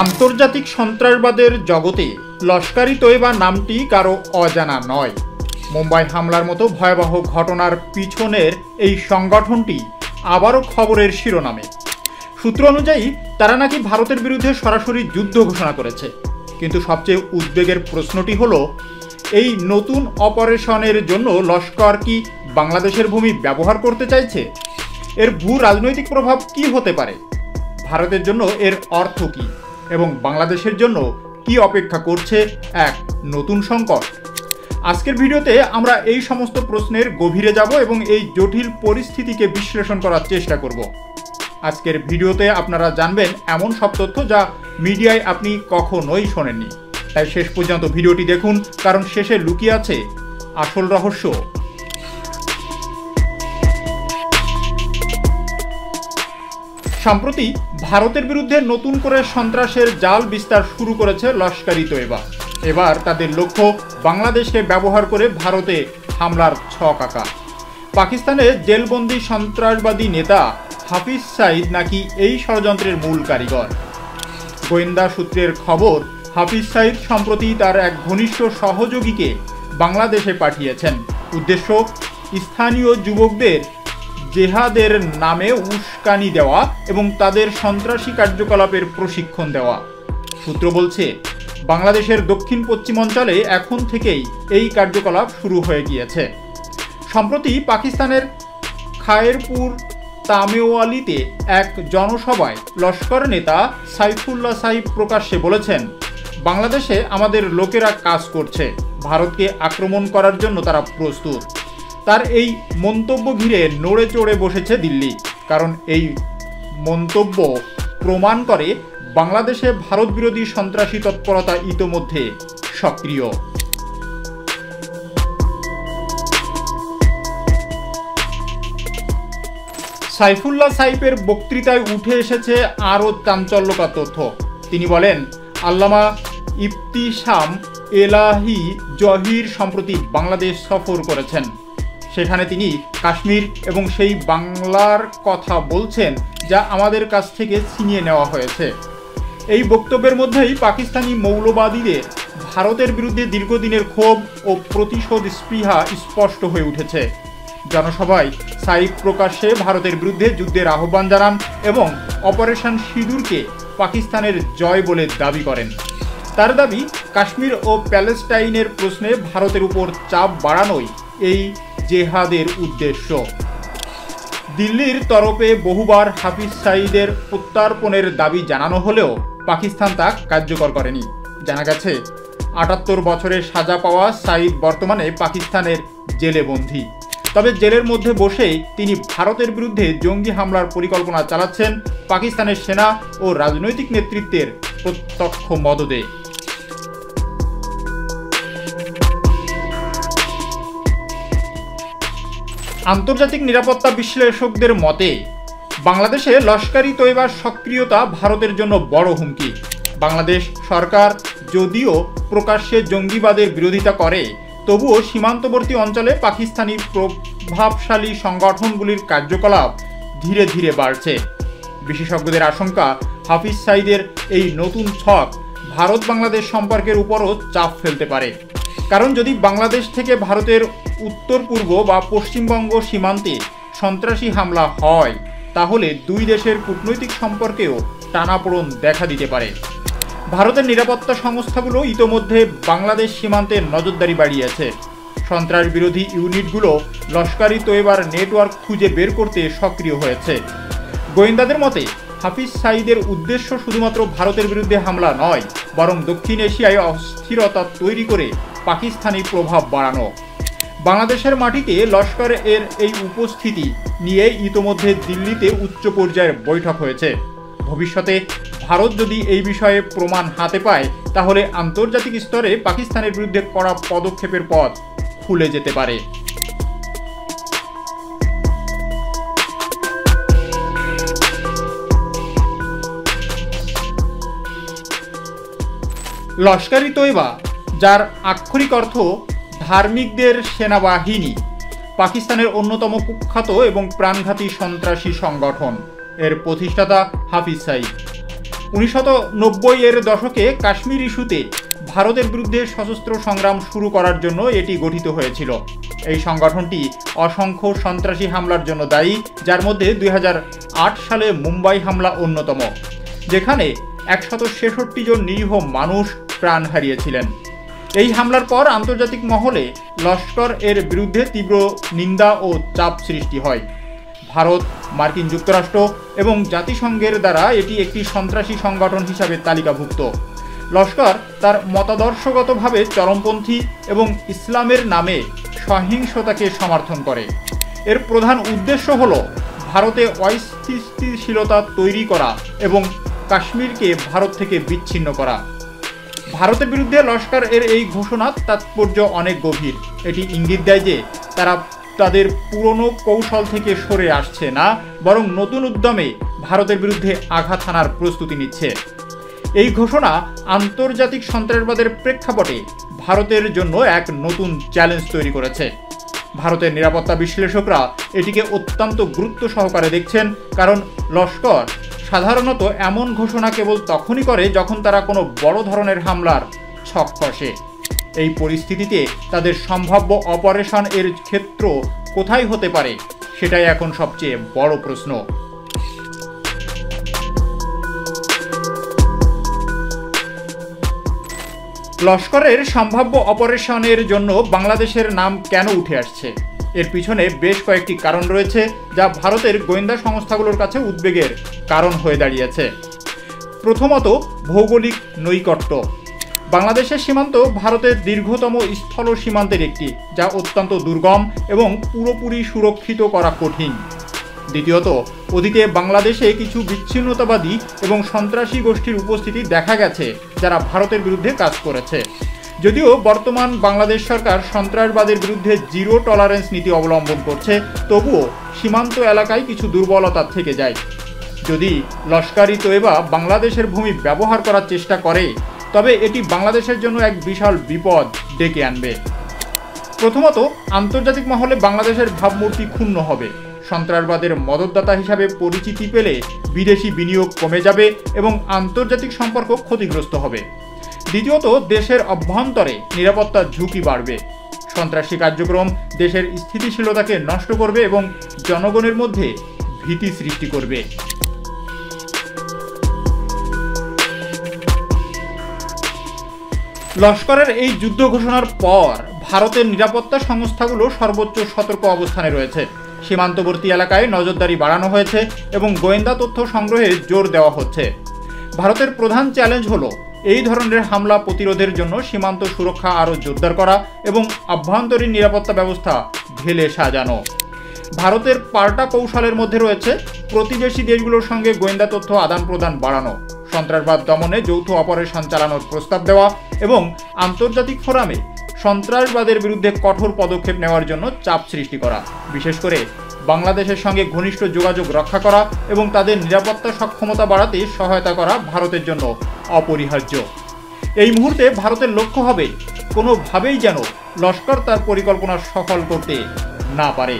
আন্তর্জাতিক সন্ত্রাসবাদের জগতে লস্কর-ই তৈবা নামটি কারো অজানা নয়। মুম্বাই হামলার মতো ভয়াবহ ঘটনার পিছনের এই সংগঠনটি আবারও খবরের শিরোনামে। সূত্র অনুযায়ী তারা নাকি ভারতের বিরুদ্ধে সরাসরি যুদ্ধ ঘোষণা করেছে। কিন্তু সবচেয়ে উদ্বেগের প্রশ্নটি হলো, এই নতুন অপারেশনের জন্য লস্কর কি বাংলাদেশের ভূমি ব্যবহার করতে চাইছে? এর ভূ রাজনৈতিক প্রভাব কি হতে পারে? ভারতের জন্য এর অর্থ কী এবং বাংলাদেশের জন্য কি অপেক্ষা করছে এক নতুন সংকট? আজকের ভিডিওতে আমরা এই সমস্ত প্রশ্নের গভীরে যাব এবং এই জটিল পরিস্থিতিকে বিশ্লেষণ করার চেষ্টা করব। আজকের ভিডিওতে আপনারা জানবেন এমন সব তথ্য যা মিডিয়ায় আপনি কখনোই শোনেননি। তাই শেষ পর্যন্ত ভিডিওটি দেখুন, কারণ শেষে লুকিয়ে আছে আসল রহস্য। সম্প্রতি ভারতের বিরুদ্ধে নতুন করে সন্ত্রাসের জাল বিস্তার শুরু করেছে লস্কর-ই তৈবা। এবার তাদের লক্ষ্য বাংলাদেশকে ব্যবহার করে ভারতে হামলার ছক আঁকা। পাকিস্তানের জেলবন্দি সন্ত্রাসবাদী নেতা হাফিজ সাইদ নাকি এই ষড়যন্ত্রের মূল কারিগর। গোয়েন্দা সূত্রের খবর, হাফিজ সাইদ সম্প্রতি তার এক ঘনিষ্ঠ সহযোগীকে বাংলাদেশে পাঠিয়েছেন। উদ্দেশ্য স্থানীয় যুবকদের জেহাদের নামে উস্কানি দেওয়া এবং তাদের সন্ত্রাসী কার্যকলাপের প্রশিক্ষণ দেওয়া। সূত্র বলছে, বাংলাদেশের দক্ষিণ পশ্চিমাঞ্চলে এখন থেকেই এই কার্যকলাপ শুরু হয়ে গিয়েছে। সম্প্রতি পাকিস্তানের খায়েরপুর তামেওয়ালিতে এক জনসভায় লস্কর নেতা সাইফুল্লাহ সাইফ প্রকাশ্যে বলেছেন, বাংলাদেশে আমাদের লোকেরা কাজ করছে, ভারতকে আক্রমণ করার জন্য তারা প্রস্তুত। তার এই মন্তব্য ঘিরে নড়ে চড়ে বসেছে দিল্লি, কারণ এই মন্তব্য প্রমাণ করে বাংলাদেশে ভারত বিরোধী সন্ত্রাসী তৎপরতা ইতোমধ্যে সক্রিয়। সাইফুল্লাহ সাইফের বক্তৃতায় উঠে এসেছে আরও চাঞ্চল্যকর তথ্য। তিনি বলেন, আল্লামা ইবতিসাম এলাহি জহির সম্প্রতি বাংলাদেশ সফর করেছেন। সেখানে তিনি কাশ্মীর এবং সেই বাংলার কথা বলছেন যা আমাদের কাছ থেকে ছিনিয়ে নেওয়া হয়েছে। এই বক্তব্যের মধ্যেই পাকিস্তানি মৌলবাদীদের ভারতের বিরুদ্ধে দীর্ঘদিনের ক্ষোভ ও প্রতিশোধ স্পৃহা স্পষ্ট হয়ে উঠেছে। জনসভায় সাইফ প্রকাশ্যে ভারতের বিরুদ্ধে যুদ্ধের আহ্বান জানান এবং অপারেশন সিঁদুরকে পাকিস্তানের জয় বলে দাবি করেন। তার দাবি, কাশ্মীর ও প্যালেস্টাইনের প্রশ্নে ভারতের উপর চাপ বাড়ানোই এই জেহাদের উদ্দেশ্য। দিল্লির তরফে বহুবার হাফিজ সাইদের প্রত্যর্পণের দাবি জানানো হলেও পাকিস্তান তা কার্যকর করেনি। জানা গেছে, ৭৮ বছরের সাজা পাওয়া সাইদ বর্তমানে পাকিস্তানের জেলে বন্দী। তবে জেলের মধ্যে বসেই তিনি ভারতের বিরুদ্ধে জঙ্গি হামলার পরিকল্পনা চালাচ্ছেন পাকিস্তানের সেনা ও রাজনৈতিক নেতৃত্বের প্রত্যক্ষ মদদে। আন্তর্জাতিক নিরাপত্তা বিশ্লেষকদের মতে, বাংলাদেশে লস্কর-ই তৈবার সক্রিয়তা ভারতের জন্য বড় হুমকি। বাংলাদেশ সরকার যদিও প্রকাশ্যে জঙ্গিবাদের বিরোধিতা করে, তবুও সীমান্তবর্তী অঞ্চলে পাকিস্তানি প্রভাবশালী সংগঠনগুলির কার্যকলাপ ধীরে ধীরে বাড়ছে। বিশেষজ্ঞদের আশঙ্কা, হাফিজ সাইদের এই নতুন ছক ভারত বাংলাদেশ সম্পর্কের উপরও চাপ ফেলতে পারে। কারণ যদি বাংলাদেশ থেকে ভারতের উত্তর পূর্ব বা পশ্চিমবঙ্গ সীমান্তে সন্ত্রাসী হামলা হয়, তাহলে দুই দেশের কূটনৈতিক সম্পর্কেও টানাপোড়েন দেখা দিতে পারে। ভারতের নিরাপত্তা সংস্থাগুলো ইতোমধ্যে বাংলাদেশ সীমান্তে নজরদারি বাড়িয়েছে। সন্ত্রাস বিরোধী ইউনিটগুলো লস্কর-ই তৈবার নেটওয়ার্ক খুঁজে বের করতে সক্রিয় হয়েছে। গোয়েন্দাদের মতে, হাফিজ সাইদের উদ্দেশ্য শুধুমাত্র ভারতের বিরুদ্ধে হামলা নয়, বরং দক্ষিণ এশিয়ায় অস্থিরতা তৈরি করে পাকিস্তানি প্রভাব বাড়ানো। বাংলাদেশের মাটিতে লস্কর এর এই উপস্থিতি নিয়ে ইতোমধ্যে দিল্লিতে উচ্চ পর্যায়ের বৈঠক হয়েছে। ভবিষ্যতে ভারত যদি এই বিষয়ে প্রমাণ হাতে পায়, তাহলে আন্তর্জাতিক স্তরে পাকিস্তানের বিরুদ্ধে কড়া পদক্ষেপের পথ খুলে যেতে পারে। লস্কর-ই তৈবা, যার আক্ষরিক অর্থ ধার্মিকদের সেনাবাহিনী, পাকিস্তানের অন্যতম কুখ্যাত এবং প্রাণঘাতী সন্ত্রাসী সংগঠন। এর প্রতিষ্ঠাতা হাফিজ সাইদ। 1990-এর দশকে কাশ্মীর ইস্যুতে ভারতের বিরুদ্ধে সশস্ত্র সংগ্রাম শুরু করার জন্য এটি গঠিত হয়েছিল। এই সংগঠনটি অসংখ্য সন্ত্রাসী হামলার জন্য দায়ী, যার মধ্যে 2008 সালে মুম্বাই হামলা অন্যতম, যেখানে 166 জন নিরীহ মানুষ প্রাণ হারিয়েছিলেন। এই হামলার পর আন্তর্জাতিক মহলে লস্কর এর বিরুদ্ধে তীব্র নিন্দা ও চাপ সৃষ্টি হয়। ভারত, মার্কিন যুক্তরাষ্ট্র এবং জাতিসংঘের দ্বারা এটি একটি সন্ত্রাসী সংগঠন হিসাবে তালিকাভুক্ত। লস্কর তার মতাদর্শগতভাবে চরমপন্থী এবং ইসলামের নামে সহিংসতাকে সমর্থন করে। এর প্রধান উদ্দেশ্য হল ভারতে অস্থিতিশীলতা তৈরি করা এবং কাশ্মীরকে ভারত থেকে বিচ্ছিন্ন করা। ভারতের বিরুদ্ধে লস্কর এর এই ঘোষণার তাৎপর্য অনেক গভীর। এটি ইঙ্গিত দেয় যে তারা তাদের পুরনো কৌশল থেকে সরে আসছে না, বরং নতুন উদ্যমে ভারতের বিরুদ্ধে আঘাত হানার প্রস্তুতি নিচ্ছে। এই ঘোষণা আন্তর্জাতিক সন্ত্রাসবাদের প্রেক্ষাপটে ভারতের জন্য এক নতুন চ্যালেঞ্জ তৈরি করেছে। ভারতের নিরাপত্তা বিশ্লেষকরা এটিকে অত্যন্ত গুরুত্ব সহকারে দেখছেন, কারণ লস্কর সাধারণত এমন ঘোষণা কেবল তখনই করে যখন তারা কোনো বড় ধরনের হামলার ছক কষে। এই পরিস্থিতিতে তাদের সম্ভাব্য অপারেশন এর ক্ষেত্র কোথায় হতে পারে, সেটাই এখন সবচেয়ে বড় প্রশ্ন। লস্করের সম্ভাব্য অপারেশনের জন্য বাংলাদেশের নাম কেন উঠে আসছে? এর পিছনে বেশ কয়েকটি কারণ রয়েছে, যা ভারতের গোয়েন্দা সংস্থাগুলোর কাছে উদ্বেগের কারণ হয়ে দাঁড়িয়েছে। প্রথমত, ভৌগোলিক নৈকট্য। বাংলাদেশের সীমান্ত ভারতের দীর্ঘতম স্থল সীমান্তের একটি, যা অত্যন্ত দুর্গম এবং পুরোপুরি সুরক্ষিত করা কঠিন। দ্বিতীয়ত, অতীতে বাংলাদেশে কিছু বিচ্ছিন্নতাবাদী এবং সন্ত্রাসী গোষ্ঠীর উপস্থিতি দেখা গেছে, যারা ভারতের বিরুদ্ধে কাজ করেছে। যদিও বর্তমান বাংলাদেশ সরকার সন্ত্রাসবাদের বিরুদ্ধে জিরো টলারেন্স নীতি অবলম্বন করছে, তবুও সীমান্ত এলাকায় কিছু দুর্বলতা থেকে যায়। যদি লস্কর-ই তৈবা বাংলাদেশের ভূমি ব্যবহার করার চেষ্টা করে, তবে এটি বাংলাদেশের জন্য এক বিশাল বিপদ ডেকে আনবে। প্রথমত, আন্তর্জাতিক মহলে বাংলাদেশের ভাবমূর্তি ক্ষুণ্ণ হবে। সন্ত্রাসবাদের মদতদাতা হিসাবে পরিচিতি পেলে বিদেশি বিনিয়োগ কমে যাবে এবং আন্তর্জাতিক সম্পর্ক ক্ষতিগ্রস্ত হবে। দ্বিতীয়ত, দেশের অভ্যন্তরে নিরাপত্তার ঝুঁকি বাড়বে। সন্ত্রাসী কার্যক্রম দেশের স্থিতিশীলতাকে নষ্ট করবে এবং জনগণের মধ্যে ভীতি সৃষ্টি করবে। লস্করের এই যুদ্ধ ঘোষণার পর ভারতের নিরাপত্তা সংস্থাগুলো সর্বোচ্চ সতর্ক অবস্থানে রয়েছে। সীমান্তবর্তী এলাকায় নজরদারি বাড়ানো হয়েছে এবং গোয়েন্দা তথ্য সংগ্রহে জোর দেওয়া হচ্ছে। ভারতের প্রধান চ্যালেঞ্জ হলো এই ধরনের হামলা প্রতিরোধের জন্য সীমান্ত সুরক্ষা আরও জোরদার করা এবং আভ্যন্তরীণ নিরাপত্তা ব্যবস্থা ঢেলে সাজানো। ভারতের পাল্টা কৌশলের মধ্যে রয়েছে প্রতিবেশী দেশগুলোর সঙ্গে গোয়েন্দা তথ্য আদান প্রদান বাড়ানো, সন্ত্রাসবাদ দমনে যৌথ অপারেশন চালানোর প্রস্তাব দেওয়া এবং আন্তর্জাতিক ফোরামে সন্ত্রাসবাদের বিরুদ্ধে কঠোর পদক্ষেপ নেওয়ার জন্য চাপ সৃষ্টি করা। বিশেষ করে বাংলাদেশের সঙ্গে ঘনিষ্ঠ যোগাযোগ রক্ষা করা এবং তাদের নিরাপত্তা সক্ষমতা বাড়াতে সহায়তা করা ভারতের জন্য অপরিহার্য। এই মুহূর্তে ভারতের লক্ষ্য হবে কোনোভাবেই যেন লস্কর তার পরিকল্পনা সফল করতে না পারে।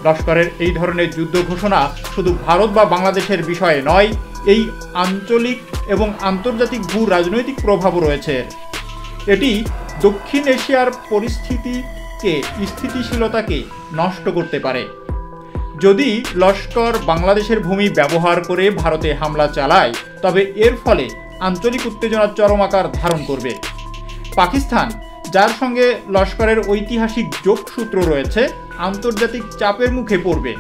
লস্করের এই ধরনের যুদ্ধ ঘোষণা শুধু ভারত বা বাংলাদেশের বিষয়ে নয়, এই আঞ্চলিক এবং আন্তর্জাতিক ভূ রাজনৈতিক প্রভাবও রয়েছে। এটি দক্ষিণ এশিয়ার পরিস্থিতিকে স্থিতিশীলতাকে নষ্ট করতে পারে। যদি লস্কর বাংলাদেশের ভূমি ব্যবহার করে ভারতে হামলা চালায়, তবে এর ফলে আঞ্চলিক উত্তেজনার চরম আকার ধারণ করবে। পাকিস্তান, যার সঙ্গে লস্করের ঐতিহাসিক যোগসূত্র রয়েছে, আন্তর্জাতিক চাপের মুখে পড়বে।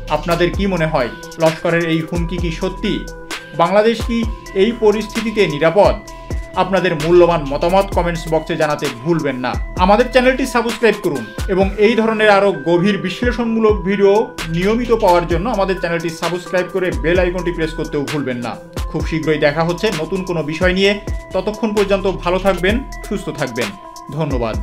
আপনাদের কি মনে হয়, লস্করের এই হুমকি কি সত্যি? বাংলাদেশ কি এই পরিস্থিতিতে নিরাপদ? আপনাদের মূল্যবান মতামত কমেন্টস বক্সে জানাতে ভুলবেন না। আমাদের চ্যানেলটি সাবস্ক্রাইব করুন এবং এই ধরনের আরও গভীর বিশ্লেষণমূলক ভিডিও নিয়মিত পাওয়ার জন্য আমাদের চ্যানেলটি সাবস্ক্রাইব করে বেল আইকনটি প্রেস করতেও ভুলবেন না। খুব শীঘ্রই দেখা হচ্ছে নতুন কোনো বিষয় নিয়ে। ততক্ষণ পর্যন্ত ভালো থাকবেন, সুস্থ থাকবেন। ধন্যবাদ।